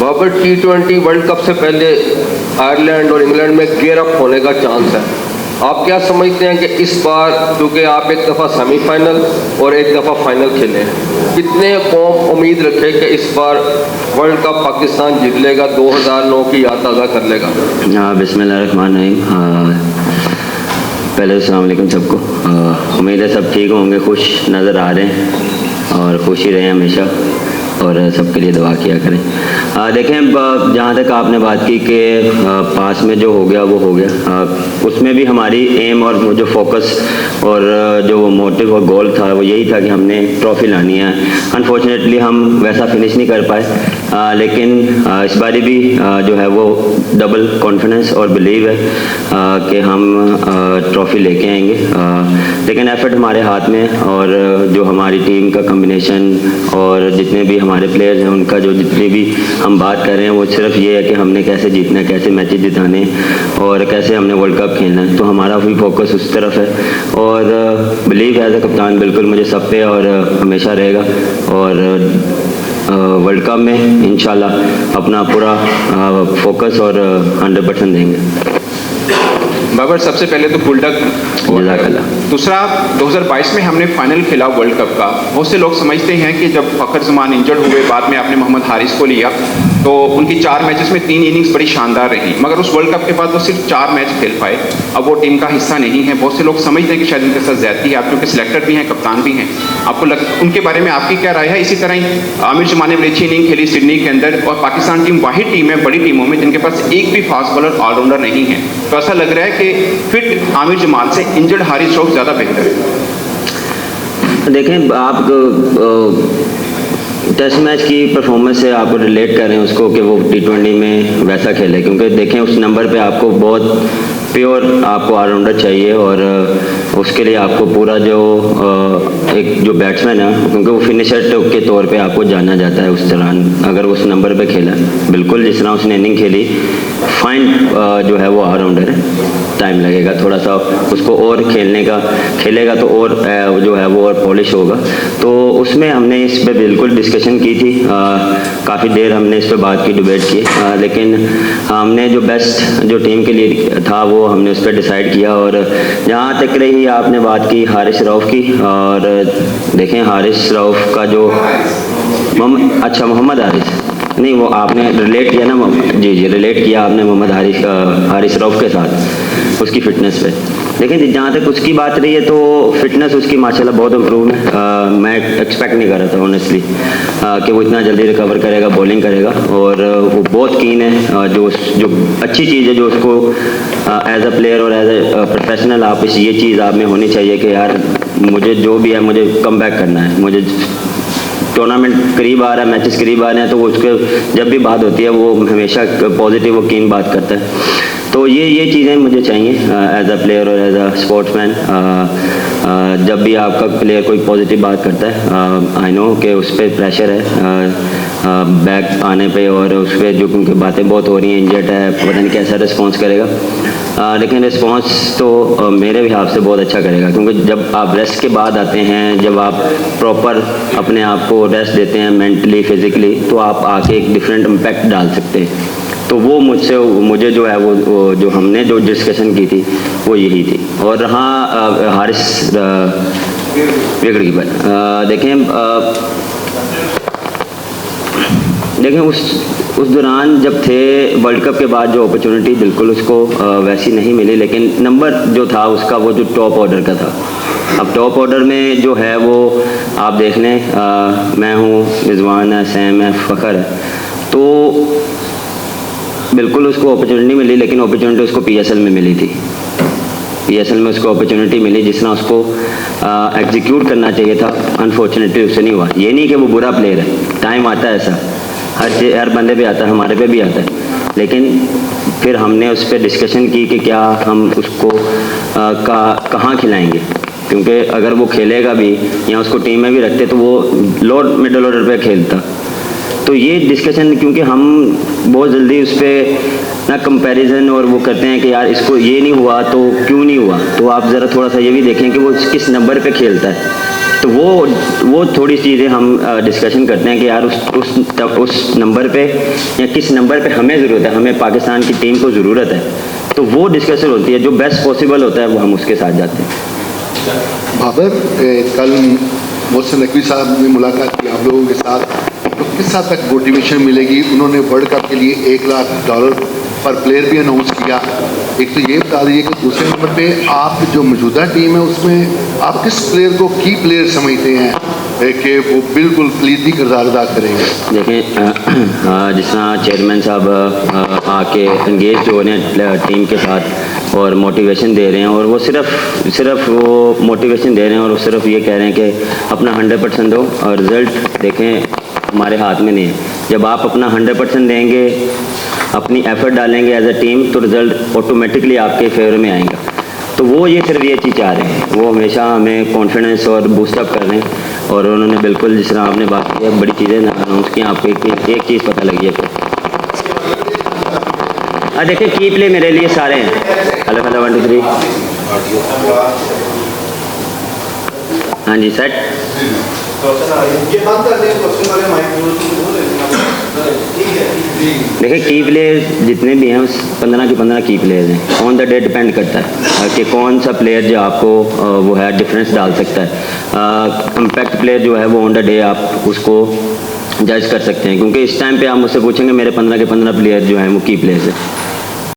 Babar T20 world cup से पहले Ireland और इंग्लैंड में गेयर अप होने का चांस है। आप क्या समझते हैं कि इस बार, क्योंकि आप एक दफ़ा सेमीफाइनल और एक दफ़ा फाइनल खेले हैं, कितने कौम उम्मीद रखे कि इस बार वर्ल्ड कप पाकिस्तान जीत लेगा, 2009 की याद ताज़ा कर लेगा? बिस्मिल्लाहिर्रहमानिर्रहीम। पहले अस्सलाम वालेकुम सबको। उम्मीद है सब ठीक होंगे, खुश नज़र आ रहे हैं और खुश ही रहें हमेशा और सबके लिए दुआ किया करें। देखें, जहाँ तक आपने बात की कि पास में जो हो गया वो हो गया, उसमें भी हमारी एम और जो फोकस और जो मोटिव और गोल था वो यही था कि हमने ट्रॉफ़ी लानी है। अनफॉर्चुनेटली हम वैसा फिनिश नहीं कर पाए, लेकिन इस बारी भी जो है वो डबल कॉन्फिडेंस और बिलीव है कि हम ट्रॉफ़ी लेके आएंगे। लेकिन एफर्ट हमारे हाथ में और जो हमारी टीम का कम्बिनेशन और जितने भी हमारे प्लेयर्स हैं उनका जो जितनी भी हम बात कर रहे हैं वो सिर्फ ये है कि हमने कैसे जीतना है, कैसे मैचेस जिताने और कैसे हमने वर्ल्ड कप खेलना है। तो हमारा भी फोकस उस तरफ है और बिलीव एज अ कप्तान बिल्कुल मुझे सब पे और हमेशा रहेगा और वर्ल्ड कप में इंशाल्लाह अपना पूरा फोकस और 100% देंगे। बाबर, सबसे पहले तो फुल डक। दूसरा, 2022 में हमने फाइनल खेला वर्ल्ड कप का। बहुत से लोग समझते हैं कि जब फ़खर जमान इंजर्ड हुए, बाद में आपने मोहम्मद हारिस को लिया, तो उनकी 4 मैचेस में 3 इनिंग्स बड़ी शानदार रही, मगर उस वर्ल्ड कप के बाद वो सिर्फ 4 मैच खेल पाए। अब वो टीम का हिस्सा नहीं है। बहुत से लोग समझते हैं कि शायद उनके साथ ज़्यादती है। आप क्योंकि सिलेक्टर भी हैं, कप्तान भी हैं, आपको उनके बारे में आपकी क्या राय है? इसी तरह ही आमिर जमान ने बड़ी अच्छी इनिंग खेली सिडनी के अंदर, और पाकिस्तान टीम वाहिद टीम है बड़ी टीमों में जिनके पास एक भी फास्ट बॉलर ऑलराउंडर नहीं है। तो ऐसा लग रहा है कि फिट आमिर जमान से इंजर्ड हारिस रऊफ ज़्यादा बेहतर है। देखें, आप टेस्ट मैच की परफॉर्मेंस से आप रिलेट करें उसको कि वो T20 में वैसा खेले, क्योंकि देखें उस नंबर पे आपको बहुत प्योर आपको ऑलराउंडर चाहिए और उसके लिए आपको पूरा जो एक जो बैट्समैन है, क्योंकि वो फिनिशर के तौर पे आपको जाना जाता है उस दौरान, अगर उस नंबर पे खेला बिल्कुल जिस तरह उसने इनिंग खेली, फाइन जो है वो ऑलराउंडर है। टाइम लगेगा थोड़ा सा उसको और खेलेगा तो और जो है वो और पॉलिश होगा। तो उसमें हमने इस पर बिल्कुल डिस्कशन की थी, काफ़ी देर हमने इस पर बात की, डिबेट की, लेकिन हमने जो बेस्ट जो टीम के लिए था वो हमने उस पर डिसाइड किया। और जहाँ तक रही आपने बात की हारिस रऊफ की, और देखें हारिस रऊफ का जो मोहम्मद हारिस नहीं, वो आपने रिलेट किया ना, जी रिलेट किया आपने मोहम्मद हारिस रऊफ के साथ उसकी फ़िटनेस पे। लेकिन जहाँ तक उसकी बात रही है तो फिटनेस उसकी माशाल्लाह बहुत इम्प्रूव है। मैं एक्सपेक्ट नहीं कर रहा था ऑनेस्टली कि वो इतना जल्दी रिकवर करेगा, बॉलिंग करेगा, और वो बहुत कीन है। जो अच्छी चीज़ है जो उसको एज अ प्लेयर और एज अ प्रोफेशनल आप ये चीज़ आप में होनी चाहिए कि यार मुझे जो भी है मुझे कम बैक करना है, मुझे टूर्नामेंट करीब आ रहा है, मैचेस करीब आ रहे हैं, तो वो उसके जब भी बात होती है वो हमेशा पॉजिटिव और कीन बात करता है। तो ये चीज़ें मुझे चाहिए एज अ प्लेयर और एज अ स्पोर्ट्समैन। जब भी आपका प्लेयर कोई पॉजिटिव बात करता है, आई नो कि उस पर प्रेशर है बैक आने पे, और उस पर जो क्योंकि बातें बहुत हो रही हैं, इंजर्ड है, पता नहीं कैसा रिस्पॉन्स करेगा, लेकिन रिस्पॉन्स तो मेरे हिसाब से बहुत अच्छा करेगा, क्योंकि जब आप रेस्ट के बाद आते हैं, जब आप प्रॉपर अपने आप को रेस्ट देते हैं मेंटली फिज़िकली, तो आप आके एक डिफरेंट इम्पैक्ट डाल सकते हैं। तो वो मुझे जो है वो जो हमने जो डिस्कशन की थी वो यही थी। और हाँ, हारिस विकेट कीपर, देखें उस दौरान जब थे वर्ल्ड कप के बाद जो अपॉर्चुनिटी बिल्कुल उसको वैसी नहीं मिली, लेकिन नंबर जो था उसका वो जो टॉप ऑर्डर का था। अब टॉप ऑर्डर में जो है वो आप देख लें, मैं हूँ, रिजवान है, सैम है, फ़खर है, तो बिल्कुल उसको अपॉर्चुनिटी मिली, लेकिन अपॉर्चुनिटी उसको PSL में मिली थी। PSL में उसको अपॉर्चुनिटी मिली जिसना उसको एग्जीक्यूट करना चाहिए था, अनफॉर्चुनेटली उससे नहीं हुआ। ये नहीं कि वो बुरा प्लेयर है, टाइम आता है ऐसा, हर बंदे पे आता है, हमारे पे भी आता है, लेकिन फिर हमने उस पर डिस्कशन की कि क्या हम उसको कहाँ खिलाएंगे, क्योंकि अगर वो खेलेगा भी या उसको टीम में भी रखते तो वो मिडल ऑर्डर पे खेलता, तो ये डिस्कशन, क्योंकि हम बहुत जल्दी उस पर ना कंपैरिजन और वो करते हैं कि यार इसको ये नहीं हुआ तो क्यों नहीं हुआ, तो आप ज़रा थोड़ा सा ये भी देखें कि वो किस नंबर पे खेलता है। तो वो थोड़ी चीज़ें हम डिस्कशन करते हैं कि यार उस नंबर पे या किस नंबर पे हमें ज़रूरत है, हमें पाकिस्तान की टीम को ज़रूरत है, तो वो डिस्कशन होती है। जो बेस्ट पॉसिबल होता है वो हम उसके साथ जाते हैं। बाबर, कल मोहसिन नकवी साहब ने मुलाकात की आप लोगों के साथ, तो किस हद तक मोटिवेशन मिलेगी? उन्होंने वर्ल्ड कप के लिए $1 लाख पर प्लेयर भी अनाउंस किया। एक तो ये बता दीजिए कि दूसरे नंबर पे आप जो मौजूदा टीम है उसमें आप किस प्लेयर को की प्लेयर समझते हैं कि वो बिल्कुल कलीदी किरदार अदा करेंगे? देखें, जिस तरह चेयरमैन साहब आके एंगेज हो रहे हैं टीम के साथ और मोटिवेशन दे रहे हैं, और वो सिर्फ वो मोटिवेशन दे रहे हैं और वो सिर्फ ये कह रहे हैं कि अपना 100% दो और रिज़ल्ट देखें हमारे हाथ में नहीं है। जब आप अपना 100% देंगे, अपनी एफर्ट डालेंगे एज अ टीम, तो रिज़ल्ट ऑटोमेटिकली आपके फेवर में आएगा। तो वो ये सिर्फ ये चीज़ चाह रहे हैं, वो हमेशा हमें कॉन्फिडेंस और बूस्टअप कर रहे हैं। और उन्होंने बिल्कुल जिस तरह आपने बात की है, बड़ी चीज़ें अनाउंस की, आपको एक चीज़ पता लगी है। देखिए, की प्ले मेरे लिए सारे हैं। हेलो 1 2 3। हाँ जी, सेट। देखिए, की प्लेयर जितने भी हैं उस 15 के 15 की प्लेयर हैं। ऑन द डे डिपेंड करता है कि कौन सा प्लेयर जो आपको वो है डिफरेंस डाल सकता है। इम्पैक्ट प्लेयर जो है वो ऑन द डे आप उसको जज कर सकते हैं, क्योंकि इस टाइम पे आप मुझसे पूछेंगे मेरे 15 के 15 प्लेयर जो हैं वो की प्लेयर्स हैं।